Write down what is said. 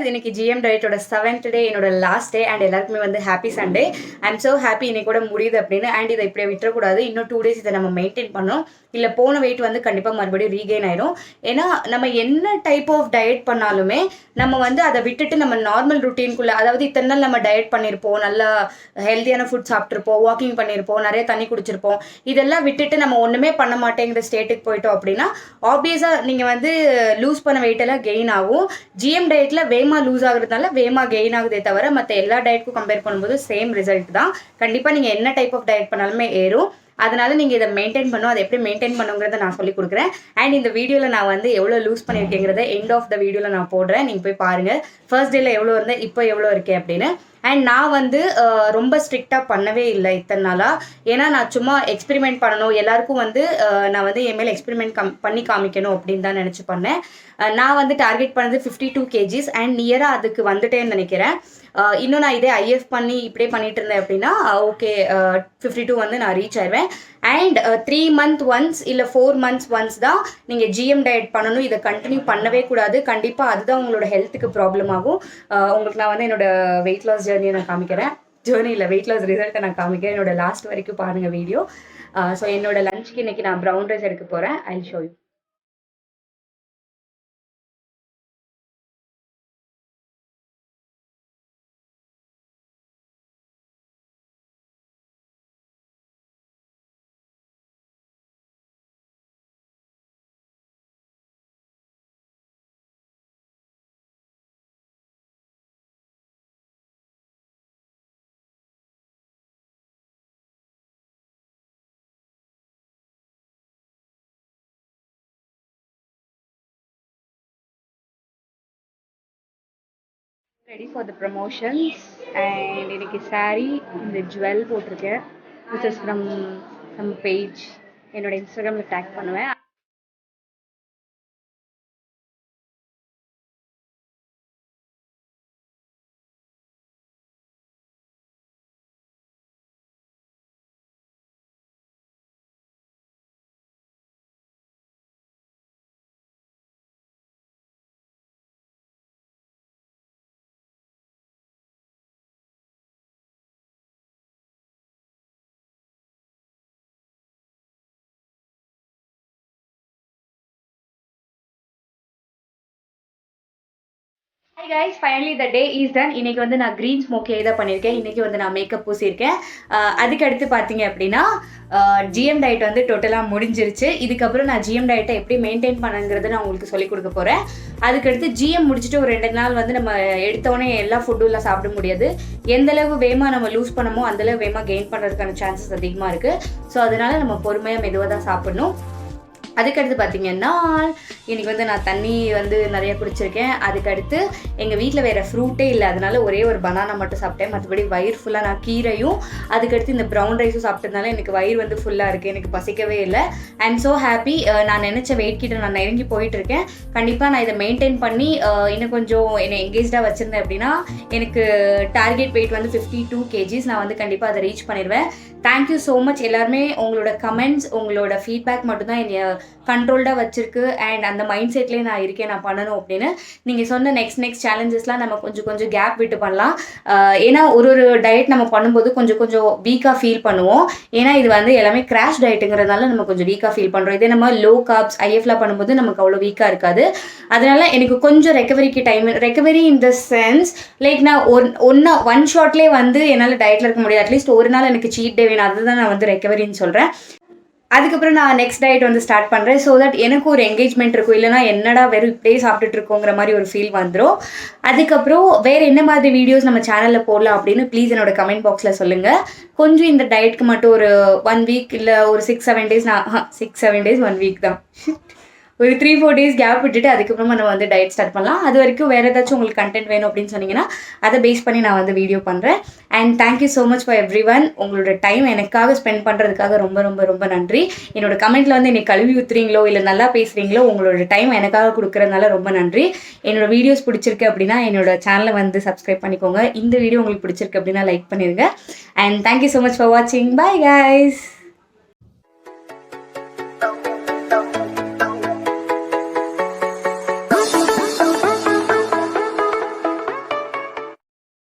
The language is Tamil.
guys, இன்னைக்கு GM டயட்டோட 7th டே, என்னோட லாஸ்ட் டே. அண்ட் எல்லாருக்குமே வந்து happy Sunday. I am so happy இன்னைக்கு கூட முடியுது அப்படின்னு. அண்ட் இதை இப்படியே விட்டுறக்கூடாது. இன்னும் 2 days இதை நம்ம மெயின்டைன் பண்ணணும். இல்லை போன வெயிட் வந்து கண்டிப்பாக மறுபடியும் ரீகெயின் ஆயிடும். ஏன்னா நம்ம என்ன டைப் ஆஃப் டயட் பண்ணாலுமே நம்ம வந்து அதை விட்டுட்டு நம்ம நார்மல் ருட்டீனுக்குள்ளே, அதாவது இத்தனை நாள் நம்ம டயட் பண்ணியிருப்போம், நல்லா ஹெல்த்தியான ஃபுட் சாப்பிட்ருப்போம், வாக்கிங் பண்ணியிருப்போம், நிறைய தண்ணி குடிச்சிருப்போம், இதெல்லாம் விட்டுட்டு நம்ம ஒன்றுமே பண்ண மாட்டேங்கிற ஸ்டேட்டுக்கு போயிட்டோம் அப்படின்னா ஆப்வியஸாக நீங்கள் வந்து லூஸ் பண்ண வெயிட்டெல்லாம் கெயின் ஆகும். GM டயட்டில் வேமா லூஸ் ஆகுறதுனால வேமா கெயின் ஆகுதே தவிர மற்ற எல்லா டயட்டுக்கும் கம்பேர் பண்ணும்போது சேம் ரிசல்ட் தான். கண்டிப்பாக நீங்கள் என்ன டைப் ஆஃப் டயட் பண்ணாலுமே ஏறும். அதனால நீங்கள் இதை மெயின்டைன் பண்ணும். அதை எப்படி மெயின்டைன் பண்ணுங்கிறத நான் சொல்லி கொடுக்குறேன். அண்ட் இந்த வீடியோவில் நான் வந்து எவ்வளோ லூஸ் பண்ணியிருக்கேங்கிறத எண்ட் ஆஃப் த வீடியோவில் நான் போடுறேன். நீங்கள் போய் பாருங்கள். ஃபர்ஸ்ட் டேல எவ்வளோ இருந்தேன், இப்போ எவ்வளோ இருக்கேன் அப்படின்னு. அண்ட் நான் வந்து ரொம்ப ஸ்ட்ரிக்டாக பண்ணவே இல்லை இத்தனை நாளாக. ஏன்னா நான் சும்மா எக்ஸ்பெரிமெண்ட் பண்ணணும், எல்லாருக்கும் வந்து நான் வந்து என் மேலே எக்ஸ்பெரிமெண்ட் பண்ணி காமிக்கணும் அப்படின்னு தான் நினச்சி பண்ணேன். நான் வந்து டார்கெட் பண்ணது 52 kgs அண்ட் நியராக அதுக்கு வந்துட்டேன்னு நினைக்கிறேன். இன்னும் நான் இதே IF பண்ணி இப்படியே பண்ணிட்டு இருந்தேன் அப்படின்னா ஓகே 52 வந்து நான் ரீச் ஆயிடுவேன். அண்ட் 3 months ஒன்ஸ் இல்லை 4 months ஒன்ஸ் தான் நீங்கள் GM டயட் பண்ணணும். இதை கண்டினியூ பண்ணவே கூடாது. கண்டிப்பாக அதுதான் உங்களோட ஹெல்த்துக்கு ப்ராப்ளம் ஆகும். உங்களுக்கு நான் வந்து என்னோட வெயிட் லாஸ் ஜேர்னியை நான் காமிக்கிறேன். ஜேர்னி இல்லை, வெயிட் லாஸ் ரிசல்ட்டை நான் காமிக்கிறேன். என்னோட லாஸ்ட் வரைக்கும் பாருங்கள் வீடியோ. ஸோ என்னோட லஞ்சுக்கு இன்னைக்கு நான் ப்ரௌன் ரைஸ் எடுக்க போகிறேன். I show you. Ready for the promotions. And இன்னைக்கு சாரீ இந்த ஜுவல் போட்டிருக்கேன். This is from some page. என்னோட இன்ஸ்டாகிராமில் டேக் பண்ணுவேன். Hi guys, finally the day is done. இன்னைக்கு வந்து நான் க்ரீன் ஸ்மோக்கி தான் பண்ணியிருக்கேன். இன்னைக்கு வந்து நான் மேக்கப் பூசியிருக்கேன். அதுக்கு அடுத்து பார்த்தீங்க அப்படின்னா GM டயட் வந்து டோட்டலாக முடிஞ்சிருச்சு. இதுக்கப்புறம் நான் GM டயட்டை எப்படி மெயின்டைன் பண்ணுங்கிறத நான் உங்களுக்கு சொல்லிக் கொடுக்க போகிறேன். அதுக்கடுத்து GM முடிச்சுட்டு ஒரு 2 நாள் வந்து நம்ம எடுத்தோடனே எல்லா ஃபுட்டுலாம் சாப்பிட முடியாது. எந்தளவு வேகமாக நம்ம லூஸ் பண்ணமோ அந்தளவு வேகமாக கெயின் பண்ணுறதுக்கான சான்சஸ் அதிகமாக இருக்குது. ஸோ அதனால நம்ம பொறுமையாக மெதுவாக தான் சாப்பிடணும். அதுக்கடுத்து பார்த்தீங்கன்னா இன்றைக்கி வந்து நான் தண்ணி வந்து நிறையா குடிச்சிருக்கேன். அதுக்கடுத்து எங்கள் வீட்டில் வேறு ஃப்ரூட்டே இல்லை, அதனால ஒரே ஒரு பனானா மட்டும் சாப்பிட்டேன். மற்றபடி வயிறு ஃபுல்லாக நான் கீரையும் அதுக்கடுத்து இந்த ப்ரௌன் ரைஸும் சாப்பிட்டதுனால எனக்கு வயிறு வந்து ஃபுல்லாக இருக்குது. எனக்கு பசிக்கவே இல்லை. I am so happy. நான் நினச்ச வெயிட் கிட்ட நான் நெருங்கி போயிட்டுருக்கேன். கண்டிப்பாக நான் இதை மெயின்டைன் பண்ணி இன்னும் கொஞ்சம் என்னை எங்கேஜாக வச்சுருந்தேன் அப்படின்னா எனக்கு டார்கெட் வெயிட் வந்து 52 kgs. நான் வந்து கண்டிப்பாக அதை ரீச் பண்ணிடுவேன். தேங்க்யூ ஸோ மச் எல்லாருமே. உங்களோட கமெண்ட்ஸ், உங்களோட ஃபீட்பேக் மட்டும்தான் என்னை கண்ட்ரோல்டாக வச்சுருக்கு. அண்ட் அந்த மைண்ட் செட்லேயே நான் இருக்கேன், நான் பண்ணணும் அப்படின்னு. நீங்கள் சொன்ன நெக்ஸ்ட் சேலஞ்சஸ்லாம் நம்ம கொஞ்சம் கேப் விட்டு பண்ணலாம். ஏன்னா ஒரு டயட் நம்ம பண்ணும்போது கொஞ்சம் வீக்காக ஃபீல் பண்ணுவோம். ஏன்னா இது வந்து எல்லாமே கிராஷ் டயட்டுங்கிறதுனால நம்ம கொஞ்சம் வீக்காக ஃபீல் பண்ணுறோம். இதே நம்ம லோ கார்ப்ஸ் IFலாம் பண்ணும்போது நமக்கு அவ்வளோ வீக்காக இருக்காது. அதனால எனக்கு கொஞ்சம் recovery in the sense like நான் ஒன் ஷாட்லேயே வந்து என்னால் டயட்டில் இருக்க முடியாது. அட்லீஸ்ட் ஒரு நாள் எனக்கு சீட் டே வேணும். அதுதான் நான் வந்து ரெக்கவரின்னு சொல்கிறேன். அதுக்கப்புறம் நான் நெக்ஸ்ட் டயட் வந்து ஸ்டார்ட் பண்ணுறேன். ஸோ தட் எனக்கு ஒரு என்கேஜ்மெண்ட் இருக்கும். இல்லைனா என்னடா வெறும் இப்படியே சாப்பிட்டுட்டு இருக்கோங்கிற மாதிரி ஒரு ஃபீல் வந்துடும். அதுக்கப்புறம் வேறு என்ன மாதிரி வீடியோஸ் நம்ம சேனலில் போடலாம் அப்படின்னு ப்ளீஸ் என்னோட கமெண்ட் பாக்ஸில் சொல்லுங்கள். கொஞ்சம் இந்த டயட்க்கு மட்டும் ஒரு 1 week இல்லை ஒரு 6-7 days 6-7 days 1 week தான் ஒரு 3-4 days கேப் விட்டுட்டு அதுக்கப்புறமா நம்ம வந்து டயட் ஸ்டார்ட் பண்ணலாம். அது வரைக்கும் வேறு ஏதாச்சும் உங்களுக்கு கண்டென்ட் வேணும் அப்படின்னு சொன்னீங்கன்னா அதை பேஸ் பண்ணி நான் வந்து வீடியோ பண்ணுறேன். And thank you so much for everyone. உங்களோட டைம் எனக்காக ஸ்பெண்ட் பண்ணுறதுக்காக ரொம்ப நன்றி. என்னோட கமெண்ட்டில் வந்து என்னை கழுவி ஊற்றுறீங்களோ இல்லை நல்லா பேசுகிறீங்களோ உங்களோட டைம் எனக்காக கொடுக்குறதுனால ரொம்ப நன்றி. என்னோட வீடியோஸ் பிடிச்சிருக்கு அப்படின்னா என்னோட சேனலை வந்து சப்ஸ்கிரைப் பண்ணிக்கோங்க. இந்த வீடியோ உங்களுக்கு பிடிச்சிருக்கு அப்படின்னா லைக் பண்ணிடுங்க. And thank you so much for வாட்சிங். Bye guys.